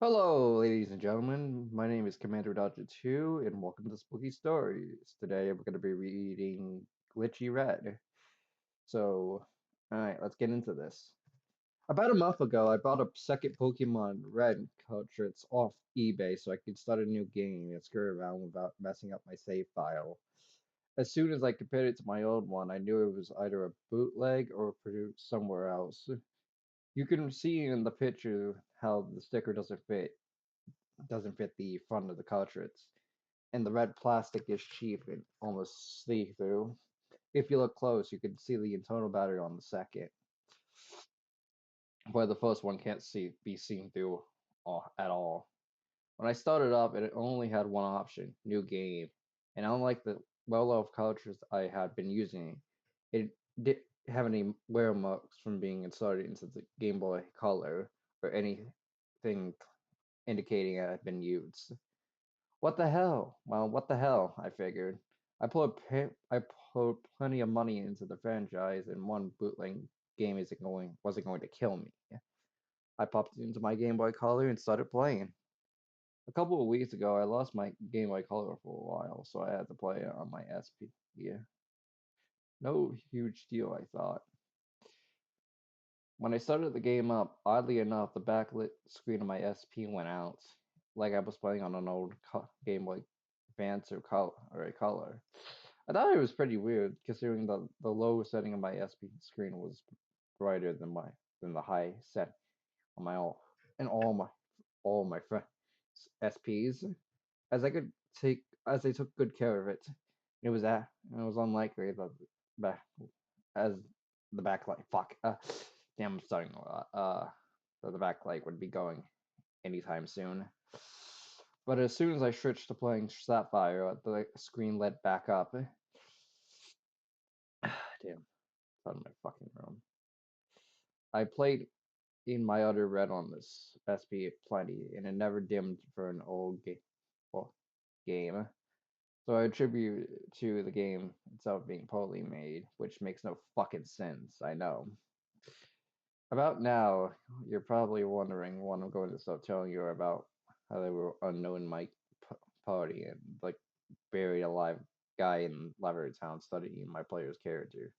Hello, ladies and gentlemen. My name is Commander Dodger 2, and welcome to Spooky Stories. Today we're going to be reading Glitchy Red. Alright, let's get into this. About a month ago, I bought a second Pokemon Red cartridge off eBay so I could start a new game and screw around without messing up my save file. As soon as I compared it to my old one, I knew it was either a bootleg or produced somewhere else. You can see in the picture how the sticker doesn't fit the front of the cartridge, and the red plastic is cheap and almost see-through. If you look close, you can see the internal battery on the second, where the first one can't be seen through at all. When I started up, it only had one option, new game, and unlike the well-loved cartridge I had been using, it didn't have any wear marks from being inserted into the Game Boy Color or anything indicating it had been used. What the hell? Well, what the hell? I figured. I put plenty of money into the franchise, and one bootleg game wasn't going to kill me. I popped into my Game Boy Color and started playing. A couple of weeks ago, I lost my Game Boy Color for a while, so I had to play it on my SP. Yeah, no huge deal, I thought. When I started the game up, oddly enough, the backlit screen of my SP went out, like I was playing on an old Game Boy Advance or a Color. I thought it was pretty weird, considering the low setting of my SP screen was brighter than the high set on my all my friends SPs, as they took good care of it. It was unlikely that back as the backlight. Fuck. Damn, I'm starting that the backlight would be going anytime soon. But as soon as I switched to playing Sapphire, the screen lit back up. Damn, it's out of my fucking room. I played in my other red on this SP plenty, and it never dimmed for an game. So I attribute it to the game itself being poorly made, which makes no fucking sense, I know. About now, you're probably wondering what I'm going to start telling you about how they were unknown Mike party and like buried alive guy in Town studying my player's character.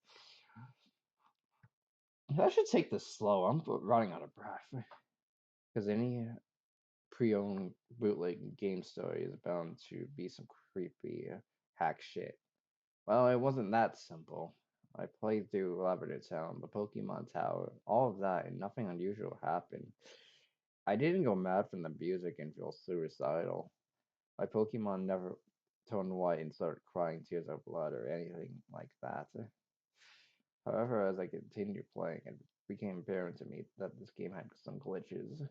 I should take this slow. I'm running out of breath. Because any pre-owned bootleg game story is bound to be some creepy hack shit. Well, it wasn't that simple. I played through Lavender Town, the Pokemon Tower, all of that, and nothing unusual happened. I didn't go mad from the music and feel suicidal. My Pokemon never turned white and started crying tears of blood or anything like that. However, as I continued playing, it became apparent to me that this game had some glitches,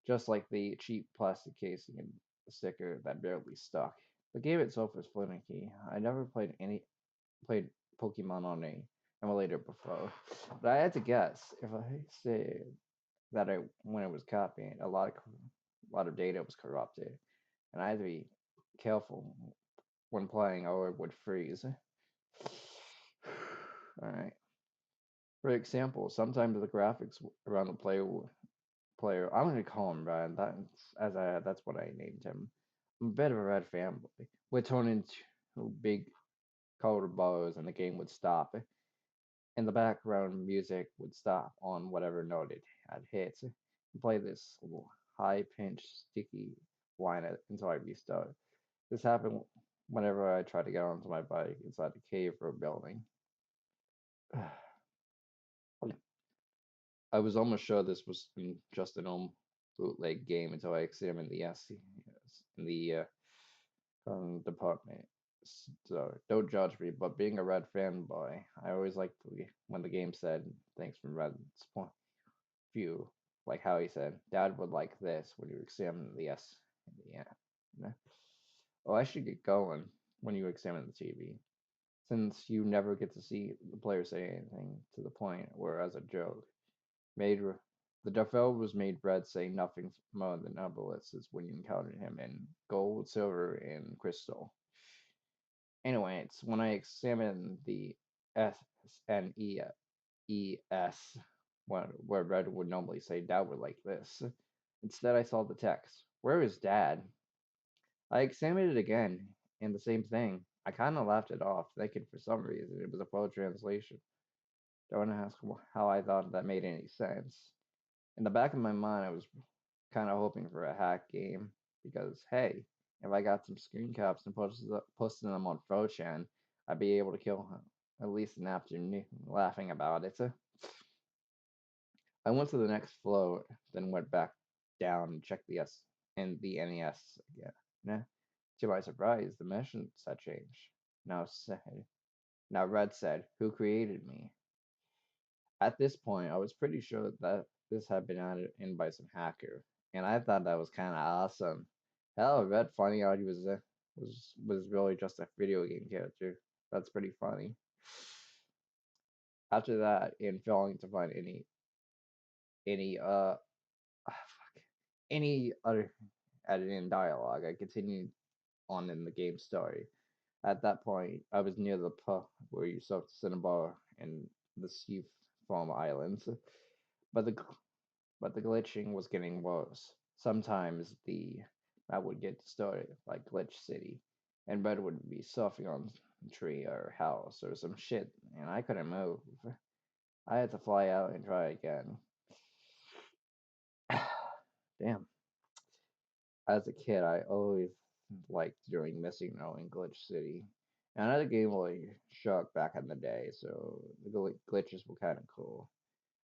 just like the cheap plastic casing and the sticker that barely stuck. The game itself was finicky. I never played Pokemon on a emulator before, but I had to guess. If I say that when it was copying, a lot of data was corrupted, and I had to be careful when playing, or it would freeze. All right. For example, sometimes the graphics around the player, I'm going to call him Brian. That's what I named him. I'm a bit of a Red fanboy. Would turn into big colored balls, and the game would stop. And the background music would stop on whatever note it had hit, and play this little high-pitched, sticky whine until I restart. This happened whenever I tried to get onto my bike inside a cave or a building. I was almost sure this was just an old bootleg game until I examined the in the department. So don't judge me, but being a Red fanboy, I always liked when the game said things from Red's point of view, like how he said, "Dad would like this" when you examine the S in the end. Oh, I should get going when you examine the TV, since you never get to see the player say anything to the point where, as a joke, made the Duffel was made red, saying nothing more than obelisks when you encountered him in gold, silver, and crystal. Anyway, it's when I examine the S and E S, where red would normally say downward like this. Instead, I saw the text. Where is Dad? I examined it again, and the same thing. I kind of laughed it off, thinking for some reason it was a poor translation. Don't ask how I thought that made any sense. In the back of my mind, I was kind of hoping for a hack game because, hey, if I got some screen caps and posted them on 4chan, I'd be able to kill at least an afternoon laughing about it. I went to the next floor, then went back down and checked the NES again. Nah, to my surprise, the missions had changed. Now said, now Red said, "Who created me?" At this point, I was pretty sure that this had been added in by some hacker, and I thought that was kind of awesome. Hell, Red finding out he was really just a video game character. That's pretty funny. After that, in failing to find any any other added in dialogue, I continued on in the game story. At that point, I was near the pub where you surf the Cinnabar and the Sea Foam Islands, but the glitching was getting worse. Sometimes the map would get distorted, like Glitch City, and Red would be surfing on a tree or house or some shit, and I couldn't move. I had to fly out and try again. Damn. As a kid, I always liked doing Missing No in Glitch City. And I had a Game Boy Shark back in the day, so the glitches were kind of cool.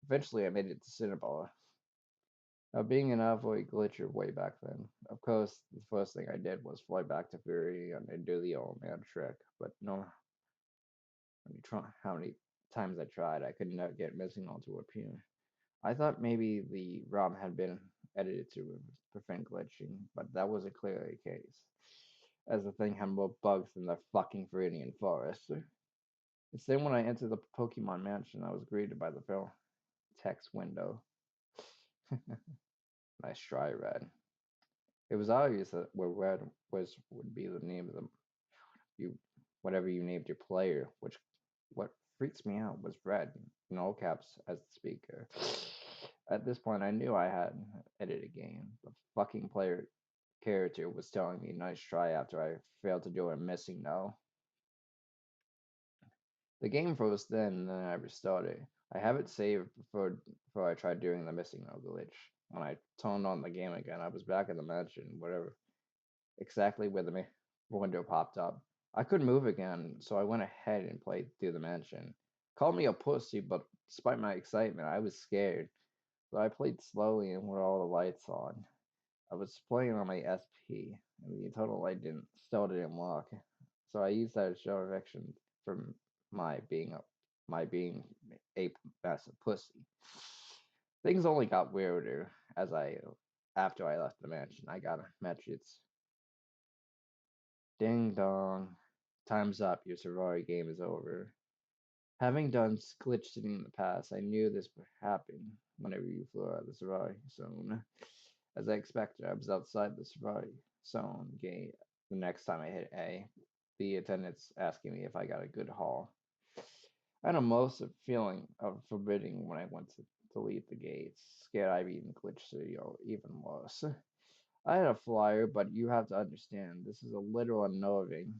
Eventually, I made it to Cinnabar. Now, being an avoid glitcher way back then, of course, the first thing I did was fly back to Fury and do the old man trick. But no, how many times I tried, I could not get Missing No to appear. I thought maybe the ROM had been edited to prevent glitching, but that wasn't clearly the case, as the thing had more bugs than the fucking Viridian Forest. It's then when I entered the Pokemon Mansion, I was greeted by the fill text window. Nice try, Red. It was obvious that where Red was would be the name of the you whatever you named your player, which what freaks me out was Red in all caps as the speaker. At this point I knew I had edited a game. The fucking player character was telling me nice try after I failed to do a Missing No. The game froze then and then I restarted. I have it saved before I tried doing the Missing No glitch. When I turned on the game again, I was back in the mansion, whatever exactly where the window popped up. I couldn't move again, so I went ahead and played through the mansion. Call me a pussy, but despite my excitement, I was scared. So I played slowly and with all the lights on. I was playing on my SP, and the total light didn't work. So I used that as show affection for my being a my being a massive pussy. Things only got weirder as I after I left the mansion. I got a message. Ding dong. Time's up. Your sorority game is over. Having done glitch sitting in the past, I knew this would happen whenever you flew out of the sorority zone. As I expected, I was outside the sorority zone gate the next time I hit A. The attendant's asking me if I got a good haul. I had a most feeling of forbidding when I went to leave the gates, scared I'd be in Glitch City or even worse. I had a flyer, but you have to understand, this is a little unnerving.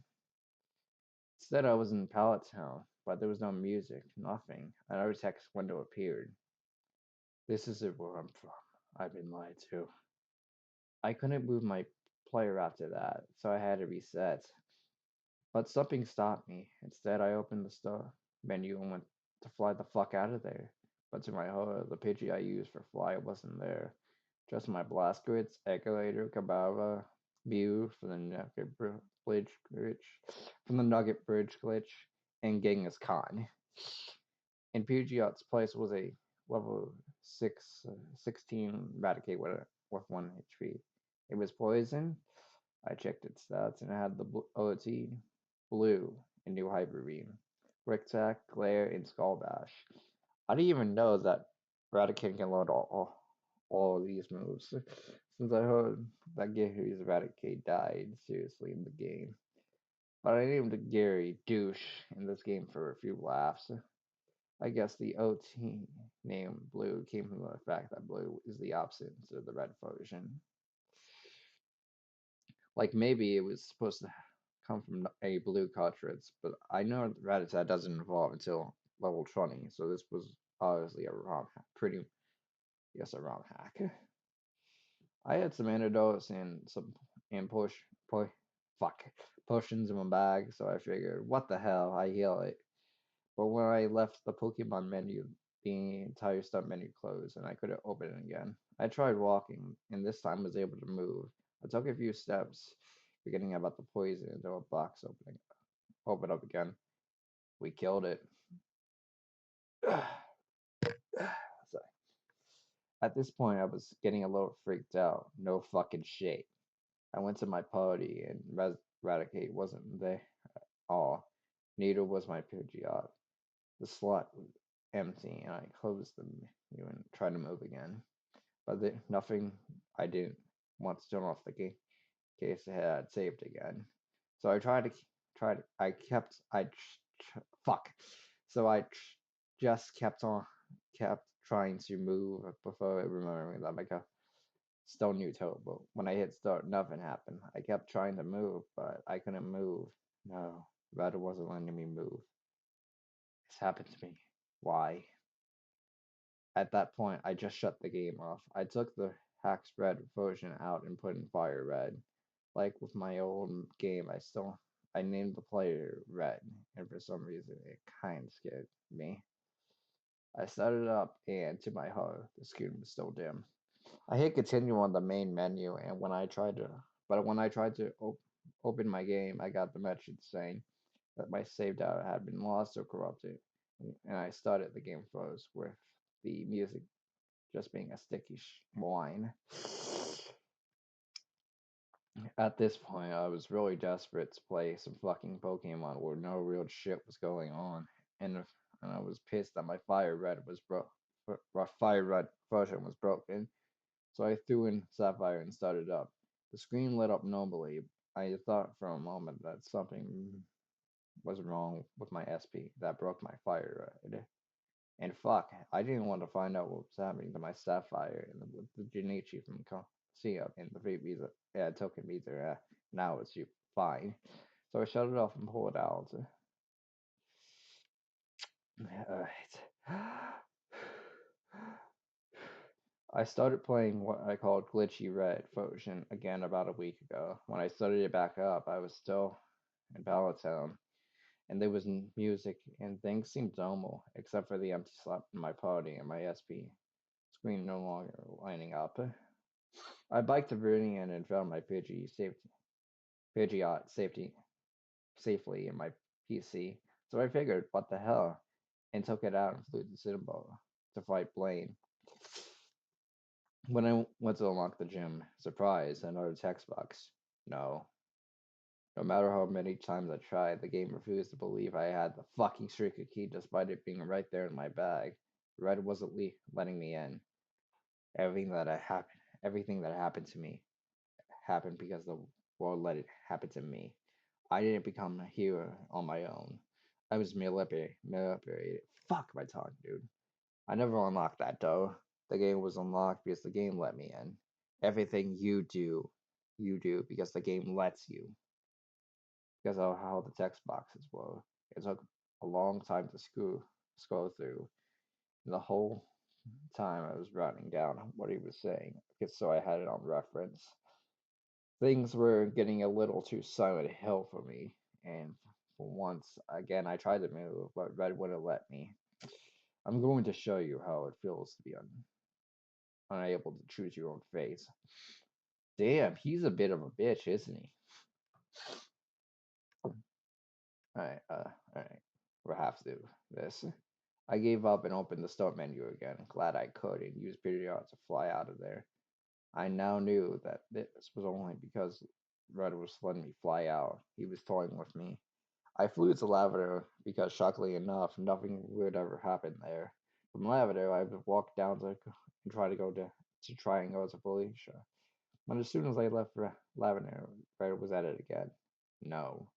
Instead, I was in Pallet Town, but there was no music, nothing. Another text window appeared. This isn't where I'm from. I've been lied to. I couldn't move my player after that, so I had to reset. But something stopped me. Instead, I opened the store menu and went to fly the fuck out of there. But to my horror, the Pidgey I used for fly wasn't there. Just my Blastoise, Ecolator, Kabava, Mew from the Nugget Bridge glitch, and Genghis Khan. In Pidgeot's place was a level 16 Raticate with 1 HP. It was poison. I checked its stats and it had the OT, Blue, and new Hyper Beam, Brick Tack, Glare, and Skull Bash. I didn't even know that Raticate can load all of these moves, since I heard that Gary's Raticate died seriously in the game. But I named Gary Douche in this game for a few laughs. I guess the OT name blue came from the fact that blue is the opposite of the red version. Like maybe it was supposed to come from a blue cartridge, but I know Rattata doesn't evolve until level 20, so this was obviously a ROM hack. Pretty, yes, a ROM hack. I had some antidotes and po fuck, potions in my bag, so I figured, what the hell, I heal it. But when I left the Pokemon menu, the entire start menu closed, and I couldn't open it again. I tried walking, and this time was able to move. I took a few steps, forgetting about the poison until a box opened up again. We killed it. So, at this point, I was getting a little freaked out. No fucking shit. I went to my party, and Radicate wasn't there at all. Neither was my Pidgeot. The slot was empty, and I closed the menu and tried to move again. But nothing. I didn't want to turn off the game in case it had saved again. So I tried. I kept. Fuck. So just kept trying to move before remembering that my still new toe. But when I hit start, nothing happened. I kept trying to move, but I couldn't move. No, Red wasn't letting me move. This happened to me. Why? At that point, I just shut the game off. I took the Hacks Red version out and put in Fire Red. Like with my old game, I named the player Red, and for some reason it kind of scared me. I started up, and to my horror, the screen was still dim. I hit continue on the main menu, and when I tried to open my game, I got the message saying that my save data had been lost or corrupted, and I started the game froze with the music just being a sticky whine. At this point, I was really desperate to play some fucking Pokemon where no real shit was going on, and I was pissed that my Fire Red version was broken. So I threw in Sapphire and started up. The screen lit up normally. I thought for a moment that something was wrong with my SP that broke my Fire Red. And fuck, I didn't want to find out what was happening to my Sapphire and the Junichi from Colosseum and the Freebies token meter. Now it's you fine. So I shut it off and pulled it out. Alright. I started playing what I called Glitchy Red version again about a week ago. When I started it back up, I was still in Palatown, and there was music, and things seemed normal, except for the empty slot in my party and my SP screen no longer lining up. I biked to Vernian and found my Pidgeot safely in my PC. So I figured, what the hell, and took it out and flew to Cinnamon to fight Blaine. When I went to unlock the gym, surprise, another text box. No. No matter how many times I tried, the game refused to believe I had the fucking secret key despite it being right there in my bag. Red wasn't letting me in. Everything that happened to me happened because the world let it happen to me. I didn't become a hero on my own. I was manipulated. Fuck my tongue, dude. I never unlocked that door. The game was unlocked because the game let me in. Everything you do because the game lets you. Because of how the text boxes were. It took a long time to scroll through. And the whole time I was writing down what he was saying, just so I had it on reference. Things were getting a little too Silent Hill for me, and for once again I tried to move, but Red wouldn't let me. I'm going to show you how it feels to be unable to choose your own face. Damn, he's a bit of a bitch, isn't he? Alright, alright. We'll have to do this. I gave up and opened the start menu again, glad I could, and used Period to fly out of there. I now knew that this was only because Red was letting me fly out. He was toying with me. I flew to Lavender because, shockingly enough, nothing weird ever happened there. From Lavender, I would walk down to and try to go to try and go to Felicia. But as soon as I left Lavender, Red was at it again. No.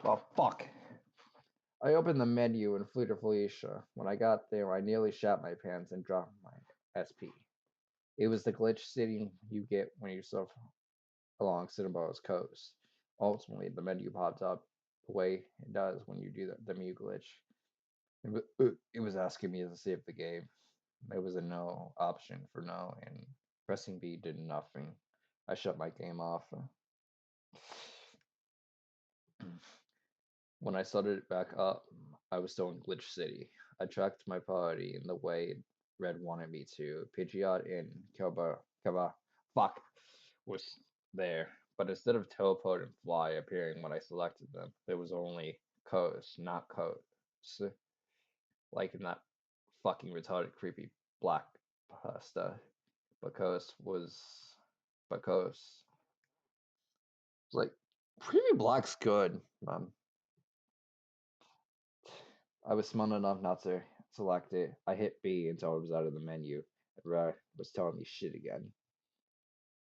Well, fuck. I opened the menu and flew to Felicia. When I got there, I nearly shat my pants and dropped my SP. It was the glitch city you get when you surf along Cinnabar's coast. Ultimately, the menu popped up the way it does when you do the mute glitch. It was asking me to save the game. There was a no option for no, and pressing B did nothing. I shut my game off. When I started it back up, I was still in Glitch City. I tracked my party in the way Red wanted me to. Pidgeot and Kaba, fuck, was there. But instead of teleport and fly appearing when I selected them, there was only coast, not coast. Like in that fucking retarded creepy black pasta. But coast was, but coast. It's like, creepy black's good. I was smart enough not to select it. I hit B until it was out of the menu. Red was telling me shit again.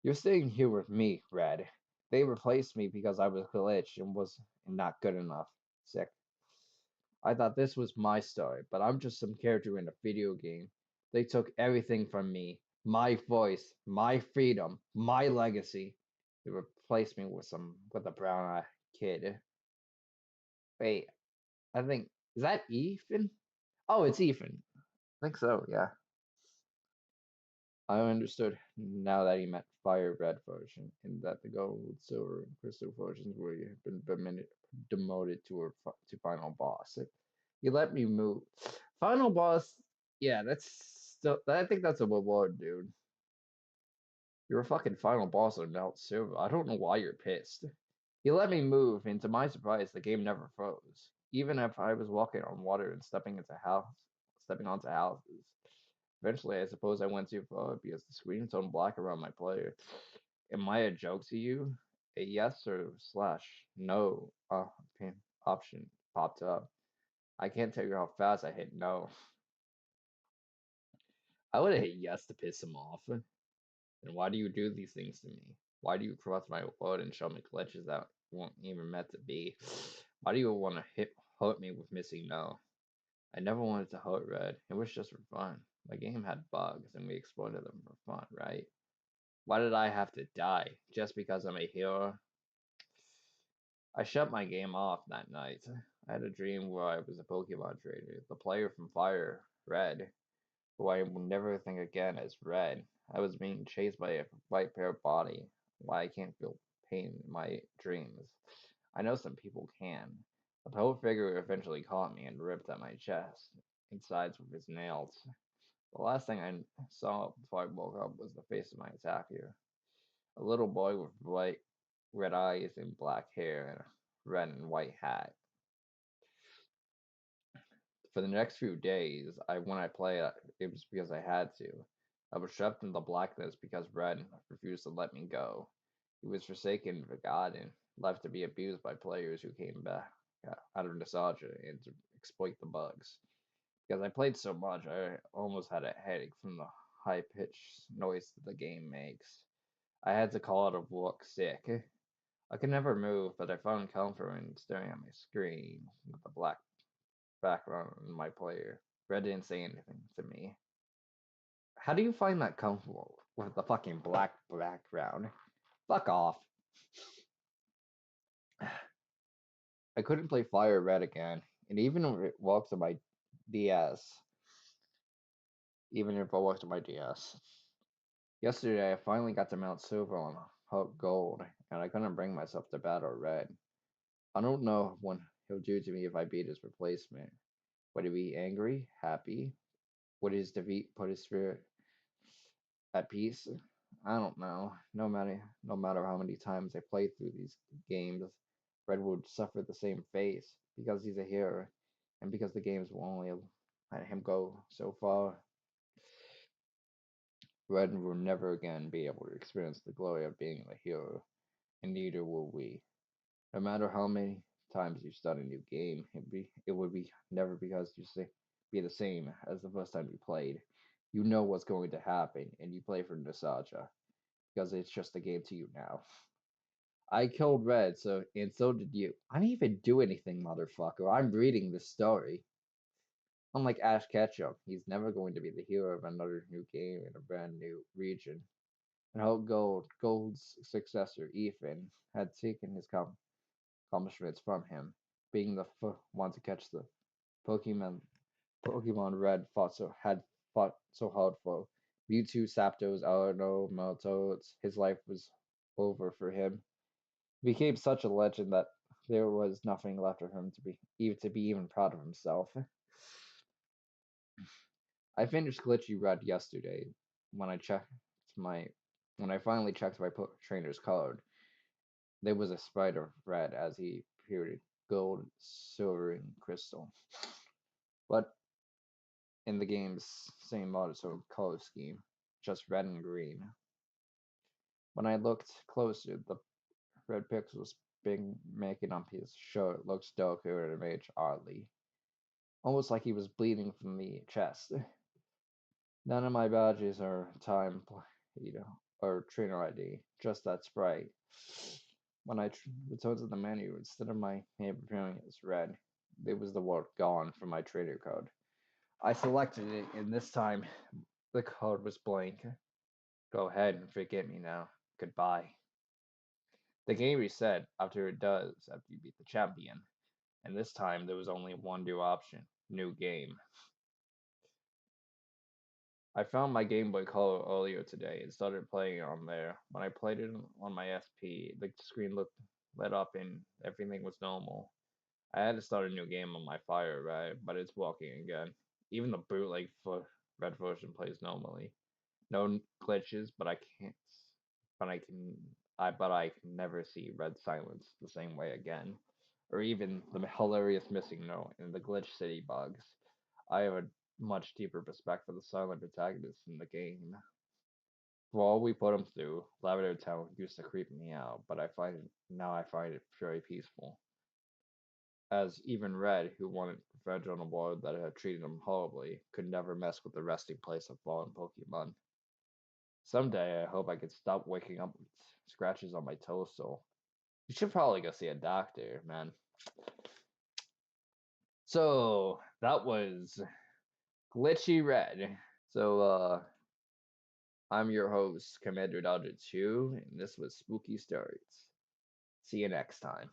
You're staying here with me, Red. They replaced me because I was glitched and was not good enough. Sick. I thought this was my story, but I'm just some character in a video game. They took everything from me. My voice, my freedom, my legacy. They replaced me with a brown eyed kid. Wait, I think is that Ethan? Oh, it's Ethan. I think so, yeah. I understood now that he meant fire red version, and that the gold, silver, and crystal versions were been demoted to final boss. He let me move. Final boss, yeah, that's still. I think that's a reward, dude. You're a fucking final boss on Mount Silver. I don't know why you're pissed. He let me move, and to my surprise, the game never froze. Even if I was walking on water and stepping onto houses. Eventually, I suppose I went too far because the screen turned black around my player. Am I a joke to you? A yes or slash no option popped up. I can't tell you how fast I hit no. I would have hit yes to piss him off. And why do you do these things to me? Why do you cross my road and show me glitches that weren't even meant to be? Why do you want to hurt me with missing no? I never wanted to hurt Red. It was just for fun. The game had bugs and we exploited them for fun, right? Why did I have to die? Just because I'm a hero? I shut my game off that night. I had a dream where I was a Pokemon trainer, the player from Fire, Red, who I will never think again as Red. I was being chased by a white pair body. Why I can't feel pain in my dreams. I know some people can. The pole figure eventually caught me and ripped at my chest, insides with his nails. The last thing I saw before I woke up was the face of my attacker. A little boy with bright red eyes and black hair and a red and white hat. For the next few days, when I played, it was because I had to. I was trapped in the blackness because Red refused to let me go. He was forsaken, forgotten, left to be abused by players who came back out of nostalgia and to exploit the bugs. Because I played so much, I almost had a headache from the high pitched noise that the game makes. I had to call out of work sick. I could never move, but I found comfort in staring at my screen with the black background on my player. Red didn't say anything to me. How do you find that comfortable with the fucking black background? Fuck off. I couldn't play Fire Red again, and even if it walks on my DS, even if I walked on my DS. Yesterday, I finally got to Mount Silver on Hulk Gold, and I couldn't bring myself to battle Red. I don't know what he'll do to me if I beat his replacement. Would he be angry? Happy? Would his defeat put his spirit at peace? I don't know. No matter how many times I play through these games, Red would suffer the same fate because he's a hero, and because the games will only let him go so far. Red will never again be able to experience the glory of being a hero, and neither will we. No matter how many times you start a new game, it would be never because you say be the same as the first time you played. You know what's going to happen, and you play for nostalgia because it's just a game to you now. I killed Red, so did you. I didn't even do anything, motherfucker. I'm reading the story. Unlike Ash Ketchum, he's never going to be the hero of another new game in a brand new region. And how Gold's successor, Ethan, had taken his accomplishments from him, being the one to catch the Pokemon. Pokemon Red fought so hard for. Mewtwo, Zapdos, Arno, Meltoads. His life was over for him. He became such a legend that there was nothing left for him to be even proud of himself. I finished Glitchy Red yesterday when I checked my when I finally checked my trainer's card. There was a spider red as he appeared gold, silver, and crystal. But in the game's same monotone color scheme, just red and green. When I looked closer, the red pixels being making up his shirt looks darker and image oddly, almost like he was bleeding from the chest. None of my badges are or trainer ID, just that sprite. When I returned to the menu, instead of my name appearing as red, there was the word gone from my trainer code. I selected it, and this time the code was blank. Go ahead and forget me now. Goodbye. The game reset after it does after you beat the champion, and this time there was only one new option new game. I found my Game Boy Color earlier today and started playing it on there. When I played it on my SP, the screen lit up and everything was normal. I had to start a new game on my Fire Red, but it's working again. Even the bootleg for Red version plays normally. No glitches, but I can't. But I can. I can never see Red Silence the same way again, or even the hilarious missing note and the glitch city bugs. I have a much deeper respect for the silent protagonists in the game. For all we put them through, Lavender Town used to creep me out, but I find it very peaceful. As even Red, who wanted revenge on a world that had treated him horribly, could never mess with the resting place of fallen Pokemon. Someday, I hope I can stop waking up with scratches on my torso. You should probably go see a doctor, man. So, that was Glitchy Red. I'm your host, Commander Dodger 2, and this was Spooky Stories. See you next time.